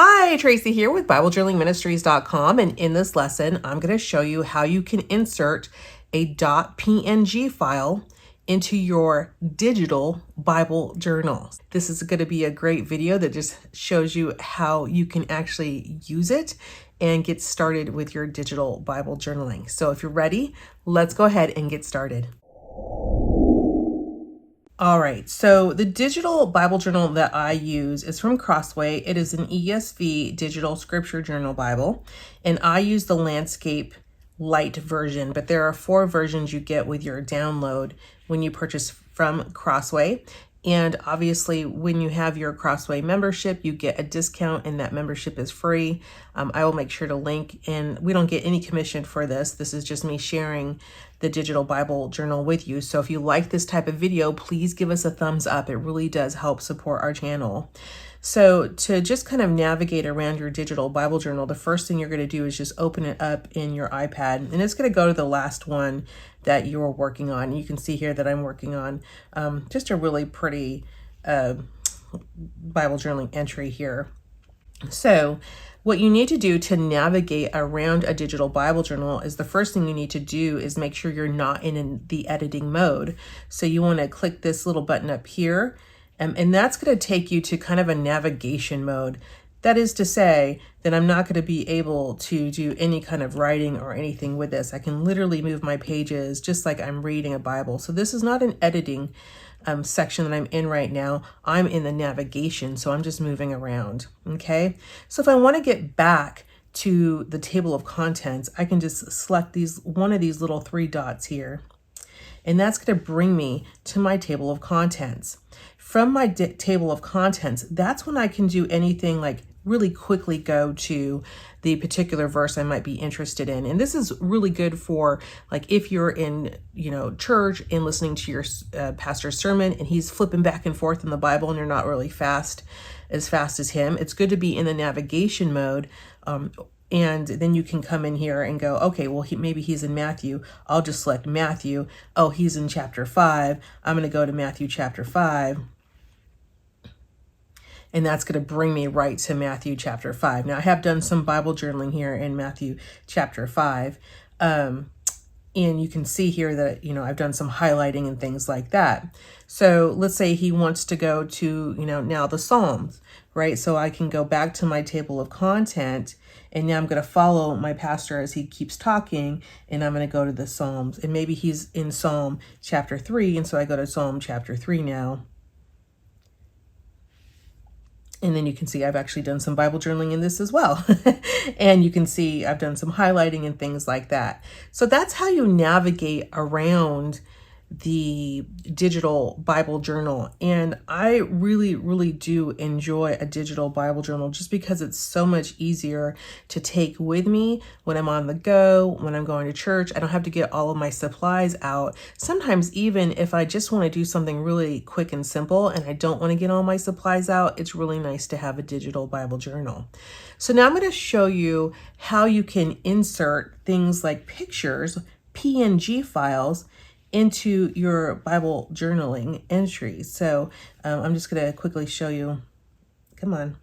Hi, Tracy here with BibleJournalingMinistries.com, and in this lesson, I'm going to show you how you can insert a .png file into your digital Bible journal. This is going to be a great video that just shows you how you can actually use it and get started with your digital Bible journaling. So if you're ready, let's go ahead and get started. All right, so the digital Bible journal that I use is from Crossway. It is an ESV digital scripture journal Bible, and I use the landscape light version, but there are 4 versions you get with your download when you purchase from Crossway. And obviously, when you have your Crossway membership, you get a discount, and that membership is free. I will make sure to link, and we don't get any commission for this. This is just me sharing the digital Bible journal with you. So if you like this type of video, please give us a thumbs up. It really does help support our channel. So to just kind of navigate around your digital Bible journal, the first thing you're going to do is just open it up in your iPad, and it's going to go to the last one that you're working on. You can see here that I'm working on just a really pretty Bible journaling entry here. So what you need to do to navigate around a digital Bible journal is the first thing you need to do is make sure you're not in the editing mode. So you want to click this little button up here, and that's going to take you to kind of a navigation mode. That is to say that I'm not going to be able to do any kind of writing or anything with this. I can literally move my pages just like I'm reading a Bible. So this is not an editing section that I'm in right now. I'm in the navigation, so I'm just moving around, okay? So if I want to get back to the table of contents, I can just select one of these little 3 dots here, and that's going to bring me to my table of contents. From my table of contents, that's when I can do anything like really quickly go to the particular verse I might be interested in. And this is really good for like if you're in, church and listening to your pastor's sermon and he's flipping back and forth in the Bible and you're not really as fast as him. It's good to be in the navigation mode. And then you can come in here and go, okay, well, maybe he's in Matthew. I'll just select Matthew. Oh, he's in chapter 5. I'm going to go to Matthew chapter 5. And that's going to bring me right to Matthew chapter 5. Now, I have done some Bible journaling here in Matthew chapter 5. And you can see here that, I've done some highlighting and things like that. So let's say he wants to go to, now the Psalms, right? So I can go back to my table of content, and now I'm going to follow my pastor as he keeps talking, and I'm going to go to the Psalms. And maybe he's in Psalm chapter 3, and so I go to Psalm chapter 3 now. And then you can see I've actually done some Bible journaling in this as well. And you can see I've done some highlighting and things like that. So that's how you navigate around the digital Bible journal. And I really, really do enjoy a digital Bible journal just because it's so much easier to take with me when I'm on the go, when I'm going to church. I don't have to get all of my supplies out. Sometimes even if I just want to do something really quick and simple and I don't want to get all my supplies out, it's really nice to have a digital Bible journal. So now I'm going to show you how you can insert things like pictures, PNG files, into your Bible journaling entries. So I'm just going to quickly show you. Come on.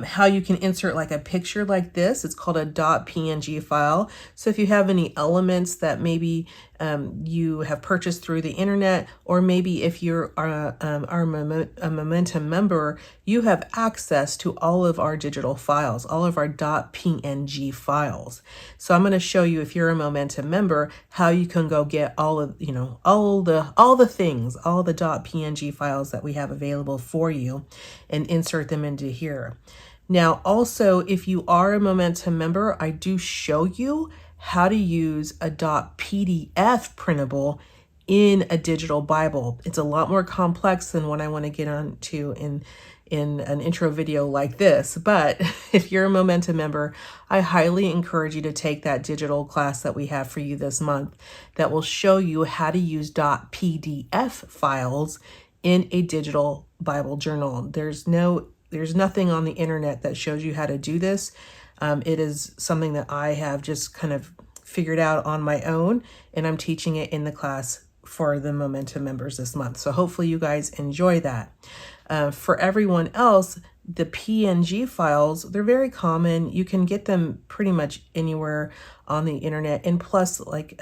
How you can insert like a picture like this. It's called a .png file. So if you have any elements that maybe you have purchased through the internet, or maybe if you're a Momentum member, you have access to all of our digital files, all of our .png files. So I'm going to show you, if you're a Momentum member, how you can go get all the things, all the .png files that we have available for you, and insert them into here. Now, also, if you are a Momentum member, I do show you how to use a .pdf printable in a digital Bible. It's a lot more complex than what I want to get onto in an intro video like this. But if you're a Momentum member, I highly encourage you to take that digital class that we have for you this month that will show you how to use .pdf files in a digital Bible journal. There's nothing on the internet that shows you how to do this. It is something that I have just kind of figured out on my own, and I'm teaching it in the class for the Momentum members this month. So hopefully you guys enjoy that. For everyone else, the PNG files, they're very common. You can get them pretty much anywhere on the internet. And plus, like,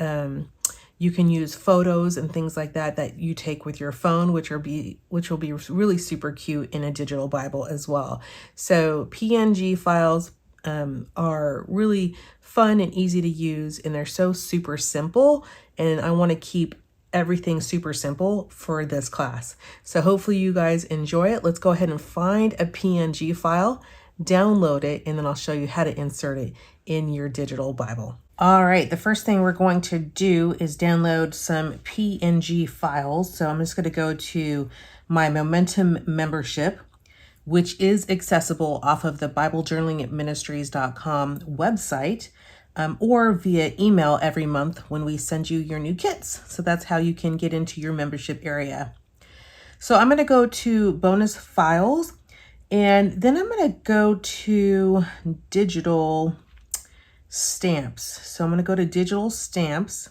you can use photos and things like that that you take with your phone, which will be really super cute in a digital Bible as well. So PNG files are really fun and easy to use, and they're so super simple. And I want to keep everything super simple for this class. So hopefully you guys enjoy it. Let's go ahead and find a PNG file, download it, and then I'll show you how to insert it in your digital Bible. All right, the first thing we're going to do is download some PNG files. So I'm just going to go to my Momentum membership, which is accessible off of the BibleJournalingMinistries.com website, or via email every month when we send you your new kits. So that's how you can get into your membership area. So I'm going to go to bonus files, and then I'm going to go to digital stamps. So I'm going to go to digital stamps,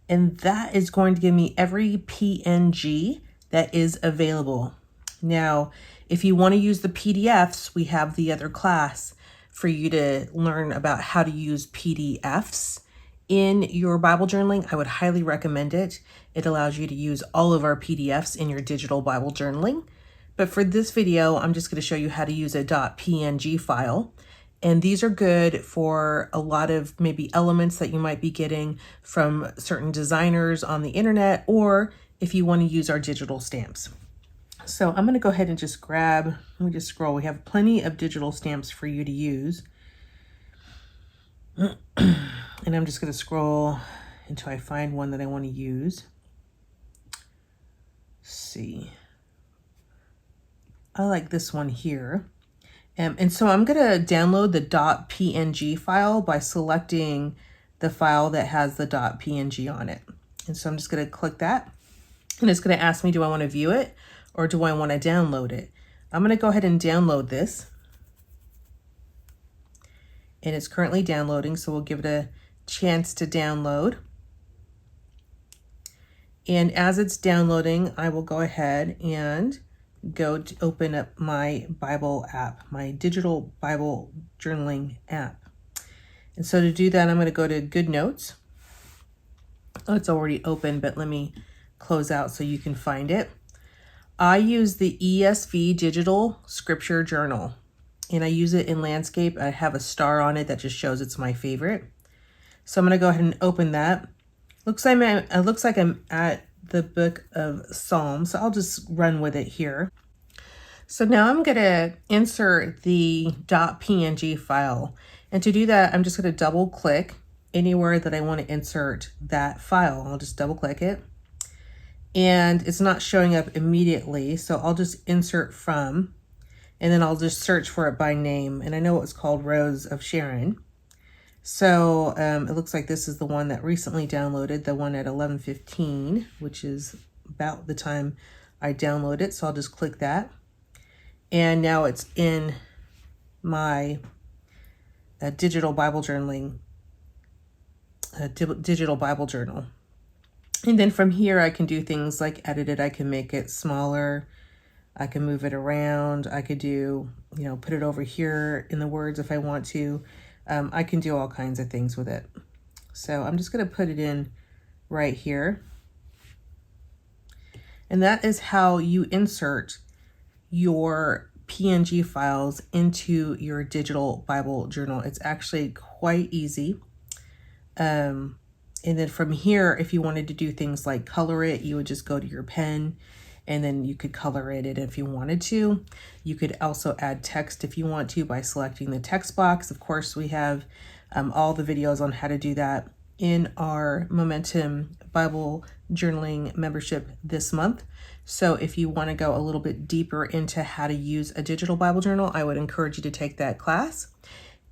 and that is going to give me every PNG that is available. Now, if you want to use the PDFs, we have the other class for you to learn about how to use PDFs in your Bible journaling. I would highly recommend it. It allows you to use all of our PDFs in your digital Bible journaling. But for this video, I'm just going to show you how to use a .png file. And these are good for a lot of maybe elements that you might be getting from certain designers on the internet, or if you want to use our digital stamps. So I'm going to go ahead and just grab, let me just scroll. We have plenty of digital stamps for you to use. And I'm just going to scroll until I find one that I want to use. Let's see. I like this one here. And so I'm going to download the .png file by selecting the file that has the .png on it. And so I'm just going to click that. And it's going to ask me, do I want to view it or do I want to download it? I'm going to go ahead and download this. And it's currently downloading, so we'll give it a chance to download. And as it's downloading, I will go ahead and go to open up my Bible app, my digital Bible journaling app. And so to do that, I'm going to go to Goodnotes. Oh, it's already open, but let me close out so you can find it. I use the ESV Digital Scripture Journal, and I use it in landscape. I have a star on it that just shows it's my favorite. So I'm going to go ahead and open that. It looks like I'm at the book of Psalms, so I'll just run with it here. So now I'm going to insert the .png file, and to do that, I'm just going to double click anywhere that I want to insert that file. I'll just double click it, and it's not showing up immediately, so I'll just insert from, and then I'll just search for it by name, and I know it's called Rose of Sharon. So it looks like this is the one that recently downloaded, the one at 11:15, which is about the time I download it. So I'll just click that. And now it's in my digital Bible journaling, digital Bible journal. And then from here, I can do things like edit it. I can make it smaller. I can move it around. I could do, put it over here in the words if I want to. I can do all kinds of things with it. So I'm just going to put it in right here. And that is how you insert your PNG files into your digital Bible journal. It's actually quite easy. And then from here, if you wanted to do things like color it, you would just go to your pen and then you could color it if you wanted to. You could also add text if you want to by selecting the text box. Of course, we have all the videos on how to do that in our Momentum Bible Journaling membership this month. So if you want to go a little bit deeper into how to use a digital Bible journal, I would encourage you to take that class.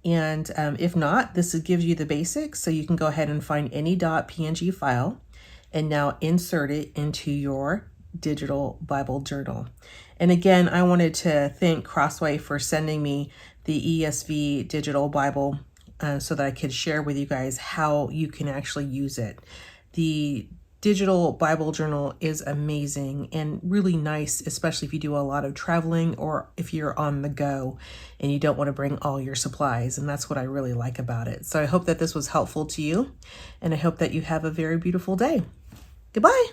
And if not, this gives you the basics. So you can go ahead and find any .png file and now insert it into your digital Bible journal. And again, I wanted to thank Crossway for sending me the ESV digital Bible so that I could share with you guys how you can actually use it. The digital Bible journal is amazing and really nice, especially if you do a lot of traveling or if you're on the go and you don't want to bring all your supplies. And that's what I really like about it. So I hope that this was helpful to you, and I hope that you have a very beautiful day. Goodbye.